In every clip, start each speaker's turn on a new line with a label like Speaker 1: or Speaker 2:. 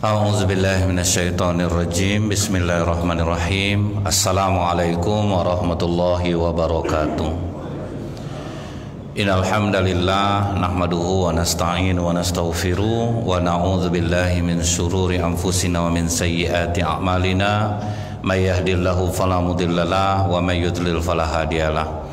Speaker 1: A'udzubillahi minasyaitonirrajim. Bismillahirrahmanirrahim. Assalamualaikum warahmatullahi wabarakatuh. Innal hamdalillah nahmaduhu wa nasta'inu wa nastaghfiruh wa na'udzubillahi min syururi anfusina wa min sayyiati a'malina. May yahdihillahu fala mudhillalah wa may yudlil fala hadiyalah.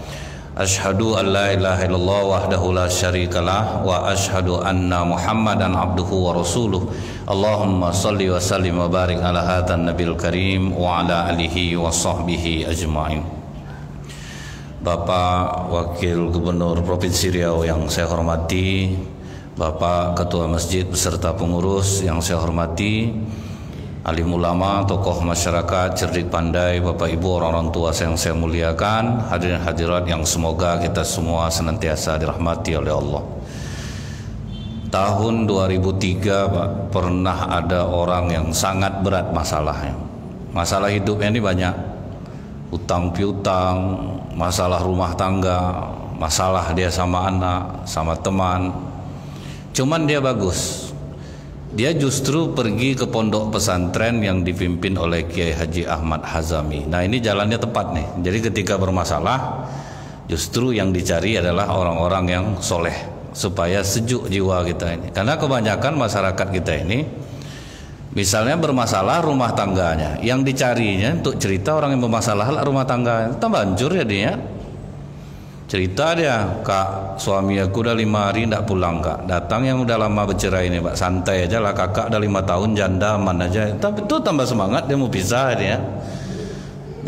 Speaker 1: Asyhadu an la ilaha illallah wahdahu la syarikalah wa asyhadu anna Muhammadan abduhu wa rasuluh. Allahumma salli wa sallim wa barik ala hadzal nabiyil karim wa ala alihi wa sahbihi ajmain. Bapak Wakil Gubernur Provinsi Riau yang saya hormati, Bapak Ketua Masjid beserta pengurus yang saya hormati, alim ulama, tokoh masyarakat, cerdik pandai, Bapak Ibu, orang-orang tua yang saya muliakan, hadirin hadirat yang semoga kita semua senantiasa dirahmati oleh Allah. Tahun 2003 Pak, pernah ada orang yang sangat berat masalahnya. Masalah hidupnya ini banyak, utang piutang, masalah rumah tangga, masalah dia sama anak, sama teman. Cuman dia bagus. Dia justru pergi ke pondok pesantren yang dipimpin oleh Kiai Haji Ahmad Hazami. Nah, ini jalannya tepat nih. Jadi ketika bermasalah, justru yang dicari adalah orang-orang yang soleh, supaya sejuk jiwa kita ini. Karena kebanyakan masyarakat kita ini, misalnya bermasalah rumah tangganya, yang dicarinya untuk cerita orang yang bermasalah rumah tangga, tambah hancur ya dia. Cerita dia, Kak, suami aku udah 5 hari tidak pulang, Kak. Datang yang udah lama bercerai ini, Pak, santai aja lah, kakak udah 5 tahun janda, aman aja. Tapi itu tambah semangat, dia mau pisah dia.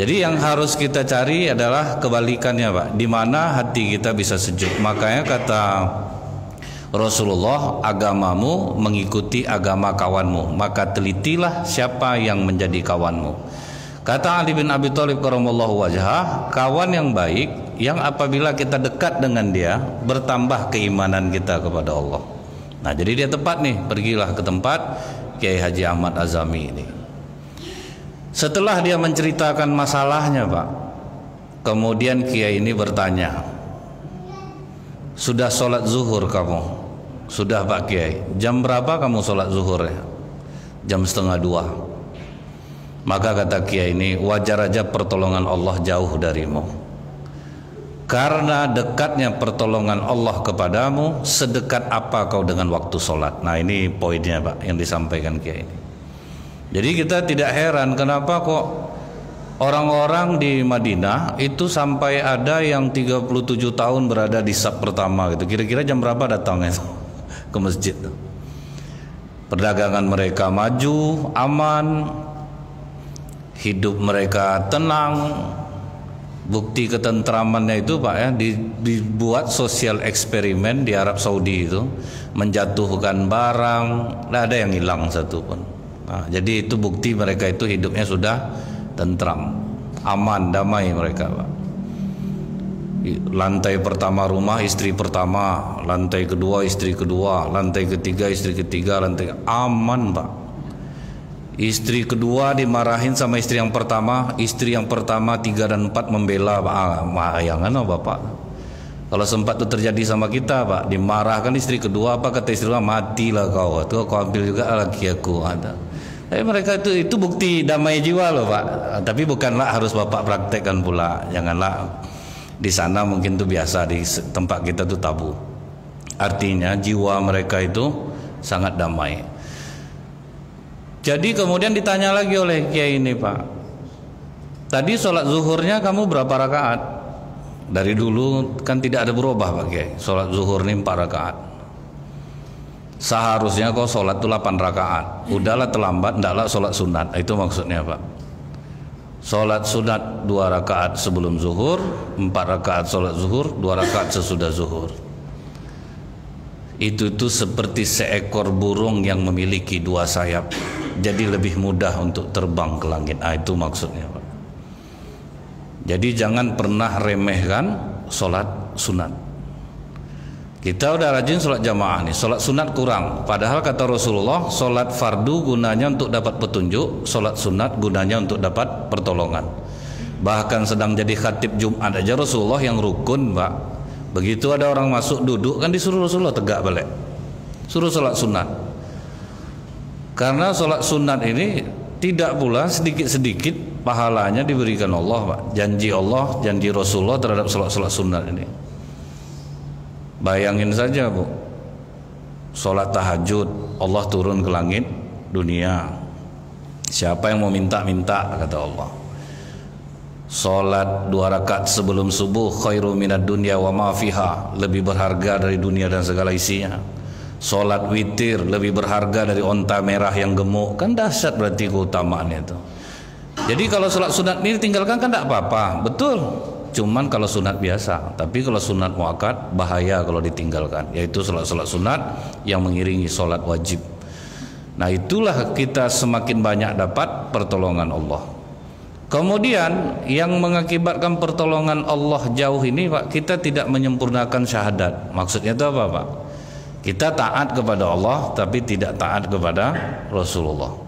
Speaker 1: Jadi yang harus kita cari adalah kebalikannya, Pak. Di mana hati kita bisa sejuk. Makanya kata Rasulullah, agamamu mengikuti agama kawanmu, maka telitilah siapa yang menjadi kawanmu. Kata Ali bin Abi Thalib karamallahu wajhah, kawan yang baik yang apabila kita dekat dengan dia bertambah keimanan kita kepada Allah. Nah, jadi dia tepat nih, pergilah ke tempat Kiai Haji Ahmad Hazami ini. Setelah dia menceritakan masalahnya, Pak, kemudian Kiai ini bertanya, sudah sholat zuhur kamu? Sudah, Pak Kiai. Jam berapa kamu sholat zuhur ya? Jam 1:30. Maka kata Kiai ini, wajar aja pertolongan Allah jauh darimu. Karena dekatnya pertolongan Allah kepadamu, sedekat apa kau dengan waktu sholat. Nah, ini poinnya, Pak, yang disampaikan Kiai ini. Jadi kita tidak heran kenapa kok orang-orang di Madinah itu sampai ada yang 37 tahun berada di saf pertama gitu. Kira-kira jam berapa datangnya ke masjid? Perdagangan mereka maju, aman, hidup mereka tenang. Bukti ketentramannya itu, Pak, ya, dibuat sosial eksperimen di Arab Saudi itu, menjatuhkan barang, tidak ada yang hilang satu pun. Nah, jadi itu bukti mereka itu hidupnya sudah tentram, aman, damai mereka, Pak. Lantai pertama rumah istri pertama, lantai kedua istri kedua, lantai ketiga istri ketiga, lantai aman, Pak. Istri kedua dimarahin sama istri yang pertama, istri yang pertama 3 dan 4 membela, Pak. Bayangan, Bapak. Kalau sempat itu terjadi sama kita, Pak, dimarahkan istri kedua, apa kata istri kedua, matilah kau, tuh kau ambil juga laki aku. Ada. Tapi mereka itu bukti damai jiwa loh, Pak. Tapi bukanlah harus Bapak praktekkan pula. Janganlah di sana mungkin itu biasa, di tempat kita itu tabu. Artinya jiwa mereka itu sangat damai. Jadi kemudian ditanya lagi oleh Kiai ini, Pak, tadi sholat zuhurnya kamu berapa rakaat? Dari dulu kan tidak ada berubah, Pak Kiai. Sholat zuhur ini 4 rakaat. Seharusnya kau sholat itu 8 rakaat. Udahlah terlambat, ndaklah sholat sunat. Itu maksudnya, Pak. Sholat sunat 2 rakaat sebelum zuhur, 4 rakaat sholat zuhur, 2 rakaat sesudah zuhur. Itu seperti seekor burung yang memiliki 2 sayap. Jadi lebih mudah untuk terbang ke langit. Itu maksudnya, Pak. Jadi jangan pernah remehkan sholat sunat. Kita udah rajin sholat jamaah nih, sholat sunat kurang. Padahal kata Rasulullah, sholat fardu gunanya untuk dapat petunjuk, sholat sunat gunanya untuk dapat pertolongan. Bahkan sedang jadi khatib Jumat aja Rasulullah yang rukun, Pak. Begitu ada orang masuk duduk kan disuruh Rasulullah tegak balik, suruh sholat sunat. Karena sholat sunat ini tidak pula sedikit-sedikit pahalanya diberikan Allah, Pak. Janji Allah, janji Rasulullah terhadap sholat sunat ini. Bayangin saja, Bu, sholat tahajud, Allah turun ke langit dunia. Siapa yang mau minta-minta, kata Allah. Sholat 2 rakaat sebelum subuh khairu minad dunya wa ma fiha, lebih berharga dari dunia dan segala isinya. Sholat witir lebih berharga dari onta merah yang gemuk. Kan dahsyat berarti keutamaannya itu. Jadi kalau sholat sunat ini tinggalkan kan tidak apa-apa, betul. Cuman kalau sunat biasa. Tapi kalau sunat muakkad bahaya kalau ditinggalkan, yaitu sholat sunat yang mengiringi sholat wajib. Nah, itulah kita semakin banyak dapat pertolongan Allah. Kemudian yang mengakibatkan pertolongan Allah jauh ini, Pak, kita tidak menyempurnakan syahadat. Maksudnya itu apa, Pak? Kita taat kepada Allah tapi tidak taat kepada Rasulullah.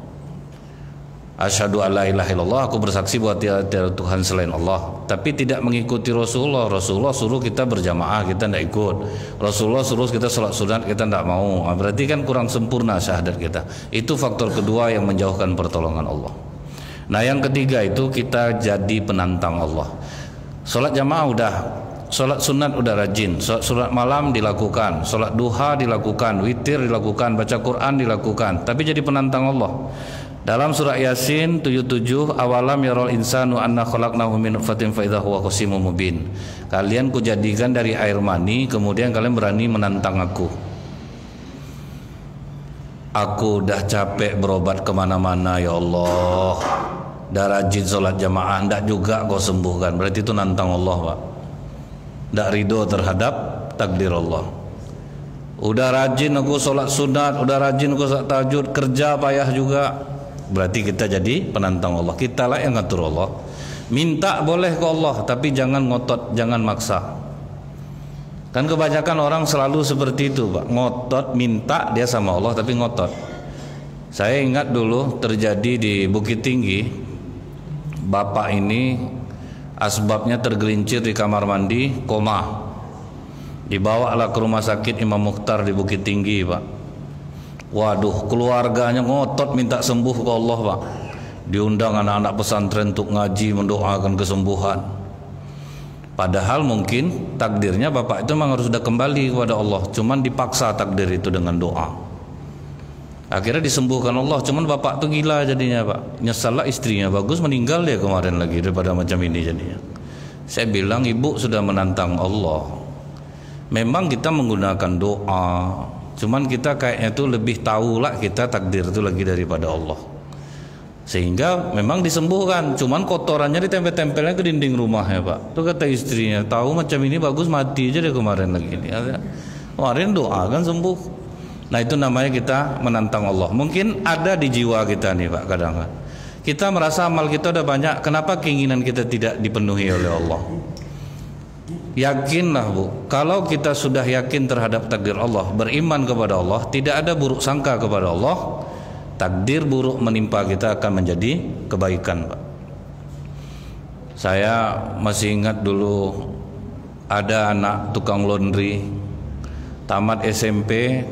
Speaker 1: Asyhadu alla ilaha illallah, aku bersaksi bahwa tiada Tuhan selain Allah, tapi tidak mengikuti Rasulullah. Rasulullah suruh kita berjamaah, kita tidak ikut. Rasulullah suruh kita sholat sunat, kita tidak mau. Berarti kan kurang sempurna syahadat kita. Itu faktor kedua yang menjauhkan pertolongan Allah. Nah, yang ketiga itu kita jadi penantang Allah. Sholat jamaah udah, sholat sunat udah rajin, sholat malam dilakukan, sholat duha dilakukan, witir dilakukan, baca Quran dilakukan, tapi jadi penantang Allah. Dalam surah Yasin 77, awalam yarul insanu anna khalaqnahu min nutfatin fa idza huwa khasimun mubin. Kalian kujadikan dari air mani, kemudian kalian berani menantang aku. Aku udah capek berobat kemana-mana, ya Allah. Dah rajin sholat jamaah, ndak juga kau sembuhkan. Berarti itu nantang Allah, Pak. Ndak ridho terhadap takdir Allah. Udah rajin aku sholat sunat, udah rajin aku sholat tahajud, kerja payah juga. Berarti kita jadi penantang Allah. Kita lah yang ngatur Allah. Minta boleh ke Allah, tapi jangan ngotot, jangan maksa. Kan kebanyakan orang selalu seperti itu, Pak. Ngotot minta dia sama Allah tapi ngotot. Saya ingat dulu terjadi di Bukit Tinggi. Bapak ini asbabnya tergelincir di kamar mandi, koma. Dibawalah ke rumah sakit Imam Mukhtar di Bukit Tinggi, Pak. Waduh, keluarganya ngotot minta sembuh ke Allah, Pak. Diundang anak-anak pesantren untuk ngaji, mendoakan kesembuhan. Padahal mungkin takdirnya bapak itu memang harus sudah kembali kepada Allah, cuman dipaksa takdir itu dengan doa. Akhirnya disembuhkan Allah, cuman bapak tuh gila jadinya, Pak. Nyesallah istrinya, bagus meninggal dia kemarin lagi daripada macam ini jadinya. Saya bilang ibu sudah menantang Allah. Memang kita menggunakan doa, cuman kita kayaknya tuh lebih tahu lah kita takdir itu lagi daripada Allah. Sehingga memang disembuhkan, cuman kotorannya ditempel-tempelnya ke dinding rumahnya, Pak. Tuh kata istrinya, tahu macam ini bagus mati aja dia kemarin lagi ini. Kemarin doa kan sembuh. Nah, itu namanya kita menantang Allah. Mungkin ada di jiwa kita nih, Pak, kadang-kadang kita merasa amal kita udah banyak, kenapa keinginan kita tidak dipenuhi oleh Allah? Yakinlah, Bu, kalau kita sudah yakin terhadap takdir Allah, beriman kepada Allah, tidak ada buruk sangka kepada Allah, takdir buruk menimpa kita akan menjadi kebaikan, Pak. Saya masih ingat dulu ada anak tukang laundry tamat SMP.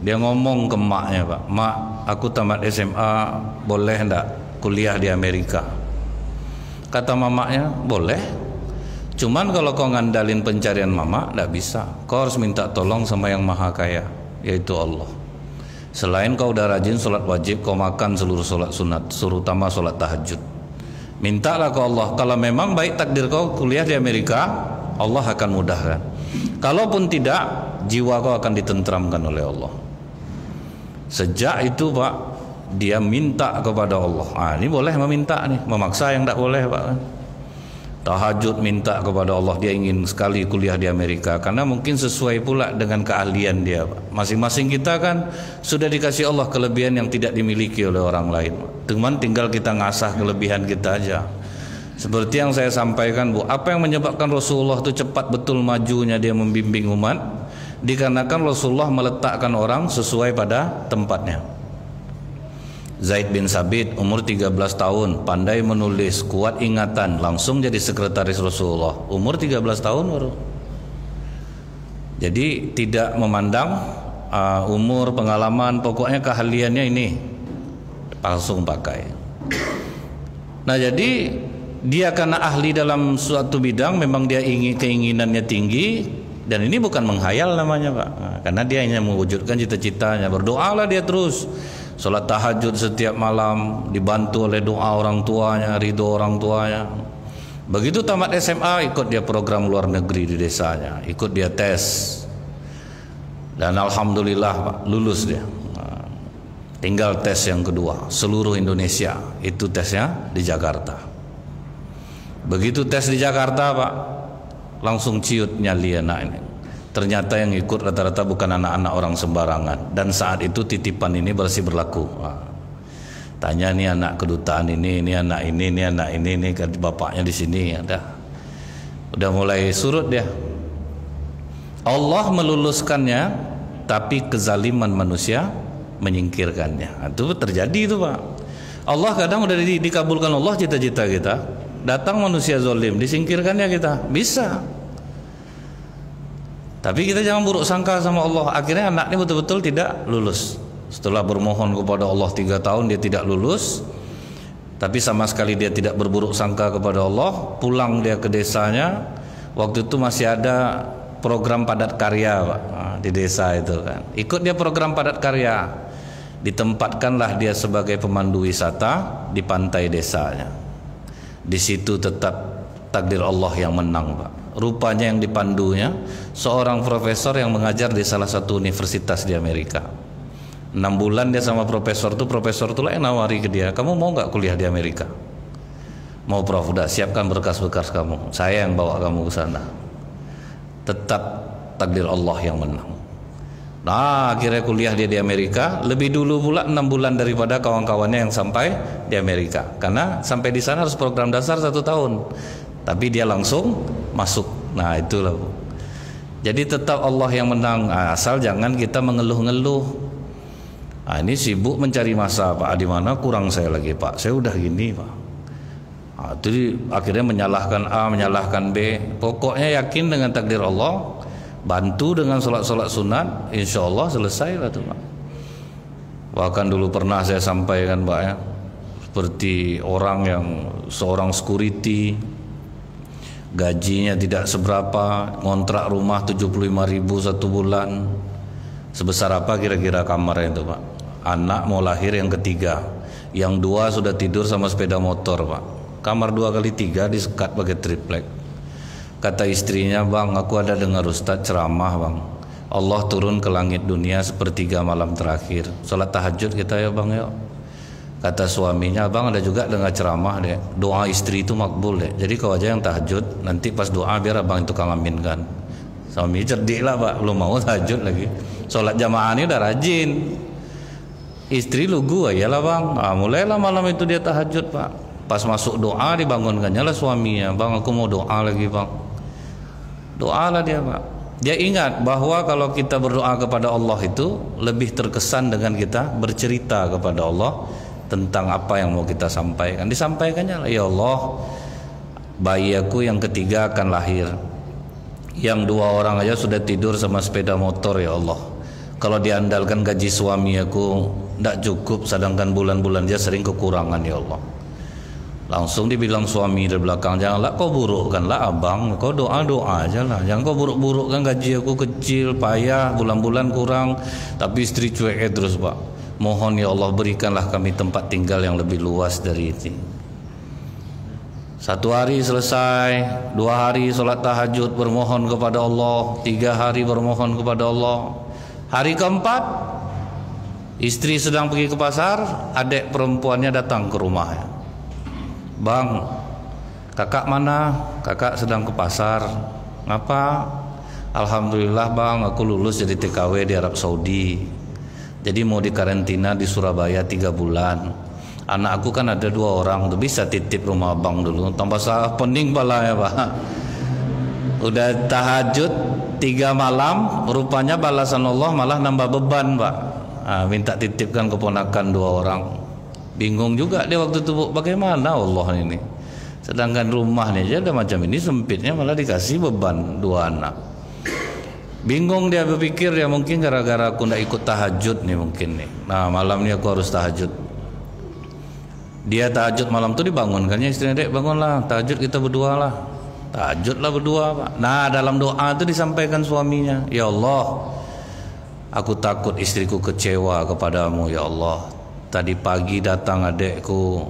Speaker 1: Dia ngomong ke maknya, Pak, mak, aku tamat SMA, boleh enggak kuliah di Amerika? Kata mamanya, boleh. Cuman kalau kau ngandalin pencarian mama, enggak bisa. Kau harus minta tolong sama yang maha kaya, yaitu Allah. Selain kau udah rajin sholat wajib, kau makan seluruh sholat sunat, terutama sholat tahajud. Mintalah ke Allah. Kalau memang baik takdir kau kuliah di Amerika, Allah akan mudahkan. Kalaupun tidak, jiwa kau akan ditentramkan oleh Allah. Sejak itu, Pak, dia minta kepada Allah. Ini boleh meminta nih, memaksa yang tidak boleh, Pak. Tahajud minta kepada Allah, dia ingin sekali kuliah di Amerika karena mungkin sesuai pula dengan keahlian dia, Pak. Masing-masing kita kan sudah dikasih Allah kelebihan yang tidak dimiliki oleh orang lain, Pak. Cuman tinggal kita ngasah kelebihan kita aja. Seperti yang saya sampaikan, Bu, apa yang menyebabkan Rasulullah itu cepat betul majunya dia membimbing umat? Dikarenakan Rasulullah meletakkan orang sesuai pada tempatnya. Zaid bin Sabit umur 13 tahun, pandai menulis, kuat ingatan, langsung jadi sekretaris Rasulullah. Umur 13 tahun baru. Jadi tidak memandang umur, pengalaman, pokoknya keahliannya ini. langsung pakai. Nah jadi dia karena ahli dalam suatu bidang, memang dia keinginannya tinggi, dan ini bukan menghayal namanya Pak. Nah, karena dia hanya mewujudkan cita-citanya. Berdoalah dia terus, sholat tahajud setiap malam, dibantu oleh doa orang tuanya, ridho orang tuanya. Begitu tamat SMA, ikut dia program luar negeri di desanya, ikut dia tes, dan alhamdulillah Pak, lulus dia. Nah, tinggal tes yang kedua, seluruh Indonesia, itu tesnya di Jakarta. Begitu tes di Jakarta Pak, langsung ciut nyali anak ini. Ternyata yang ikut rata-rata bukan anak-anak orang sembarangan, dan saat itu titipan ini masih berlaku. Tanya nih anak kedutaan ini anak ini anak ini bapaknya di sini, udah mulai surut dia. Allah meluluskannya, tapi kezaliman manusia menyingkirkannya. Itu terjadi itu Pak. Allah kadang udah dikabulkan Allah cita-cita kita, datang manusia zalim, disingkirkannya kita, bisa. Tapi kita jangan buruk sangka sama Allah. Akhirnya anak ini betul-betul tidak lulus. Setelah bermohon kepada Allah 3 tahun dia tidak lulus, tapi sama sekali dia tidak berburuk sangka kepada Allah. Pulang dia ke desanya. Waktu itu masih ada program padat karya Pak, di desa itu kan. Ikut dia program padat karya. Ditempatkanlah dia sebagai pemandu wisata di pantai desanya. Di situ tetap takdir Allah yang menang Pak. Rupanya yang dipandunya seorang profesor yang mengajar di salah satu universitas di Amerika. 6 bulan dia sama profesor tuh lah yang nawari ke dia, kamu mau nggak kuliah di Amerika? Mau Prof, udah siapkan berkas-berkas kamu, saya yang bawa kamu ke sana. Tetap takdir Allah yang menang. Nah akhirnya kuliah dia di Amerika, lebih dulu pula 6 bulan daripada kawan-kawannya yang sampai di Amerika. Karena sampai di sana harus program dasar 1 tahun, tapi dia langsung masuk. Nah itulah Bu. Jadi tetap Allah yang menang. Asal jangan kita mengeluh-ngeluh. Ini sibuk mencari masa Pak, di mana kurang saya lagi Pak, saya udah gini Pak. Jadi akhirnya menyalahkan A, menyalahkan B. Pokoknya yakin dengan takdir Allah, bantu dengan sholat-sholat sunat, insya Allah selesai lah tuh Pak. Bahkan dulu pernah saya sampaikan Pak ya, seperti orang yang seorang security, gajinya tidak seberapa, ngontrak rumah 75.000 1 bulan. Sebesar apa kira-kira kamarnya itu Pak? Anak mau lahir yang ketiga, yang 2 sudah tidur sama sepeda motor Pak. Kamar 2x3 disekat pakai triplek. Kata istrinya, bang aku ada dengar Ustadz ceramah bang, Allah turun ke langit dunia sepertiga malam terakhir, sholat tahajud kita ya bang yuk. Kata suaminya, bang ada juga dengar ceramah deh, doa istri itu makbul deh, jadi kau aja yang tahajud, nanti pas doa biar abang itu kang aminkan. Suami cerdik lah Pak, belum mau tahajud lagi, sholat jamaah ini udah rajin. Istri lugu ya lah bang. Mulailah malam itu dia tahajud Pak. Pas masuk doa dibangunkannya lah suaminya, bang aku mau doa lagi bang. Doalah dia Pak. Dia ingat bahwa kalau kita berdoa kepada Allah itu lebih terkesan dengan kita bercerita kepada Allah tentang apa yang mau kita sampaikan. Disampaikannya lah, ya Allah bayi aku yang ketiga akan lahir, yang 2 orang aja sudah tidur sama sepeda motor ya Allah. Kalau diandalkan gaji suami aku tidak cukup, sedangkan bulan-bulan dia sering kekurangan ya Allah. Langsung dibilang suami dari belakang, janganlah kau burukkanlah abang, kau doa-doa aja lah, jangan kau buruk-burukkan gaji aku kecil, payah, bulan-bulan kurang. Tapi istri cuek terus Pak. Mohon ya Allah berikanlah kami tempat tinggal yang lebih luas dari ini. 1 hari selesai, 2 hari sholat tahajud bermohon kepada Allah, 3 hari bermohon kepada Allah. Hari keempat istri sedang pergi ke pasar, adik perempuannya datang ke rumahnya. Bang, kakak mana? Kakak sedang ke pasar. Ngapa? Alhamdulillah bang, aku lulus jadi TKW di Arab Saudi. Jadi mau dikarantina di Surabaya 3 bulan. Anak aku kan ada 2 orang, tuh bisa titip rumah abang dulu. Tambah salah pening pala ya Pak. Udah tahajud 3 malam, rupanya balasan Allah malah nambah beban Pak. Minta titipkan keponakan 2 orang. Bingung juga dia waktu itu, bagaimana Allah ini, sedangkan rumahnya aja udah macam ini sempitnya, malah dikasih beban 2 anak. Bingung dia, berpikir ya mungkin gara-gara aku ndak ikut tahajud nih mungkin nih. Nah malam ini aku harus tahajud. Dia tahajud malam tuh dibangunkannya istrinya, "Dek, bangunlah, tahajud kita berdua lah." Tahajudlah berdua, Pak. Nah, dalam doa itu disampaikan suaminya, "Ya Allah, aku takut istriku kecewa kepadamu, ya Allah. Tadi pagi datang adekku,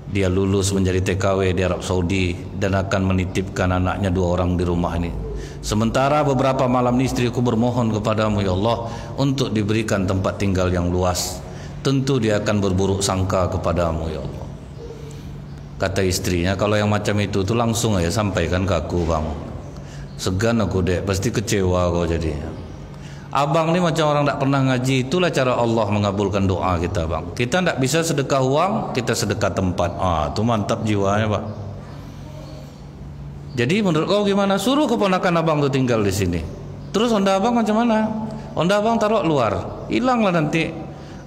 Speaker 1: dia lulus menjadi TKW di Arab Saudi dan akan menitipkan anaknya 2 orang di rumah ini. Sementara beberapa malam ini istriku bermohon kepadamu, ya Allah, untuk diberikan tempat tinggal yang luas. Tentu dia akan berburuk sangka kepadamu, ya Allah." Kata istrinya, "Kalau yang macam itu tuh langsung aja sampaikan ke aku, Bang. Segan aku, Dek, pasti kecewa kau jadi. Abang ini macam orang tak pernah ngaji. Itulah cara Allah mengabulkan doa kita, Bang. Kita tak bisa sedekah uang, kita sedekah tempat." Itu mantap jiwanya, Pak. Jadi menurut kau gimana? Suruh keponakan abang tuh tinggal di sini. Terus Honda abang macam mana? Honda abang taruh luar, hilanglah nanti.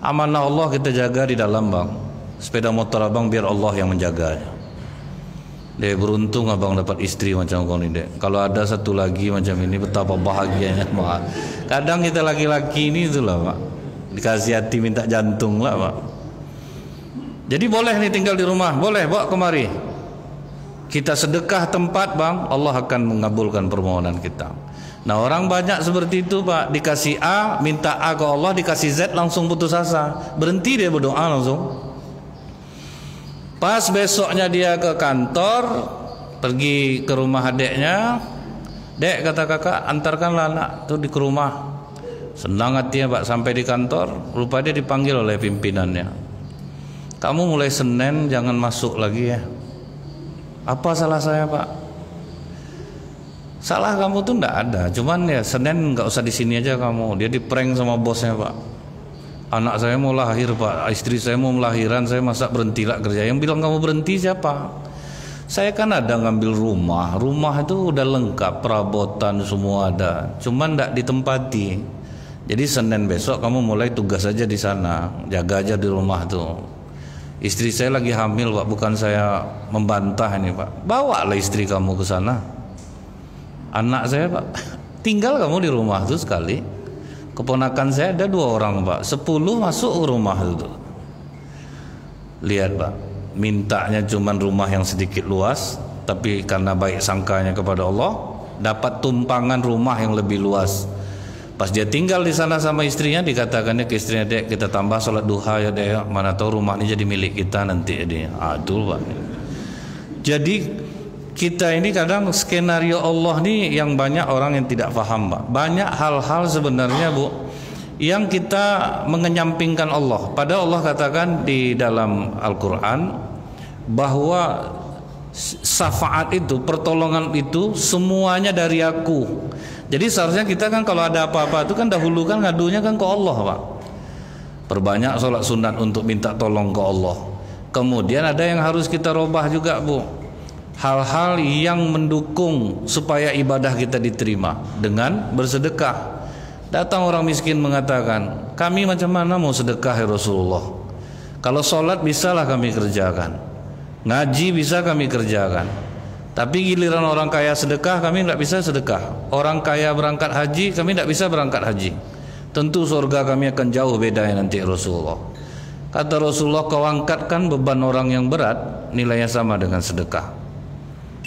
Speaker 1: Amanah Allah kita jaga di dalam, Bang. Sepeda motor abang biar Allah yang menjaganya. Dek, beruntung abang dapat istri macam kau ni, Dek. Kalau ada satu lagi macam ini, betapa bahagianya, Pak. Kadang kita laki-laki ini itulah, Pak, dikasih hati minta jantung lah, Pak. Jadi boleh nih tinggal di rumah, boleh, bawa kemari. Kita sedekah tempat, Bang, Allah akan mengabulkan permohonan kita. Nah, orang banyak seperti itu, Pak. Dikasih A, minta A ke Allah, dikasih Z langsung putus asa. Berhenti dia berdoa langsung. Pas besoknya dia ke kantor, pergi ke rumah adeknya. "Dek," kata kakak, "antarkanlah anak tuh ke rumah." Senang hatinya, Pak, sampai di kantor, rupa dia dipanggil oleh pimpinannya. "Kamu mulai Senin jangan masuk lagi ya." "Apa salah saya, Pak?" "Salah kamu tuh ndak ada, cuman ya Senin nggak usah di sini aja kamu." Dia diprank sama bosnya, Pak. "Anak saya mau lahir, Pak, istri saya mau melahiran, saya masa berhentilah kerja." "Yang bilang kamu berhenti siapa? Saya kan ada ngambil rumah itu udah lengkap, perabotan semua ada, cuman ndak ditempati. Jadi Senin besok kamu mulai tugas aja di sana, jaga aja di rumah tuh. Istri saya lagi hamil, Pak, bukan saya membantah ini, Pak. Bawalah istri kamu ke sana. Anak saya, Pak, tinggal kamu di rumah tuh sekali. Keponakan saya ada 2 orang, Pak, 10 masuk ke rumah itu." Lihat, Pak, mintanya cuman rumah yang sedikit luas, tapi karena baik sangkanya kepada Allah dapat tumpangan rumah yang lebih luas. Pas dia tinggal di sana sama istrinya, dikatakannya ke istrinya, "Dek, kita tambah sholat duha ya, Dek, mana tahu rumah ini jadi milik kita nanti." Aduh, Pak. Jadi kita ini kadang skenario Allah nih yang banyak orang yang tidak paham, Pak. Banyak hal-hal sebenarnya, Bu, yang kita mengenyampingkan Allah. Padahal Allah katakan di dalam Al-Quran bahwa syafaat itu, pertolongan itu semuanya dari aku. Jadi seharusnya kita kan kalau ada apa-apa itu kan dahulu kan ngadunya kan ke Allah, Pak. Perbanyak sholat sunat untuk minta tolong ke Allah. Kemudian ada yang harus kita robah juga, Bu. Hal-hal yang mendukung supaya ibadah kita diterima dengan bersedekah. Datang orang miskin mengatakan, "Kami macam mana mau sedekah ya Rasulullah? Kalau sholat bisalah kami kerjakan, ngaji bisa kami kerjakan, tapi giliran orang kaya sedekah kami tidak bisa sedekah. Orang kaya berangkat haji kami tidak bisa berangkat haji. Tentu surga kami akan jauh beda ya nanti Rasulullah." Kata Rasulullah, "Kau angkatkan beban orang yang berat, nilainya sama dengan sedekah.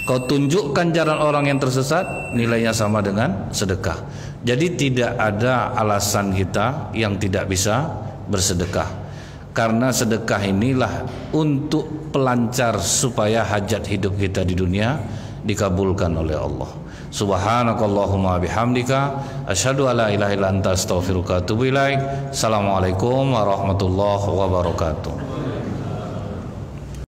Speaker 1: Kau tunjukkan jalan orang yang tersesat, nilainya sama dengan sedekah." Jadi tidak ada alasan kita yang tidak bisa bersedekah. Karena sedekah inilah untuk pelancar supaya hajat hidup kita di dunia dikabulkan oleh Allah. Subhanakallahumma bihamdika asyhadu alla ilaha illa anta astaghfiruka wa atubu ilaik. Assalamualaikum warahmatullahi wabarakatuh.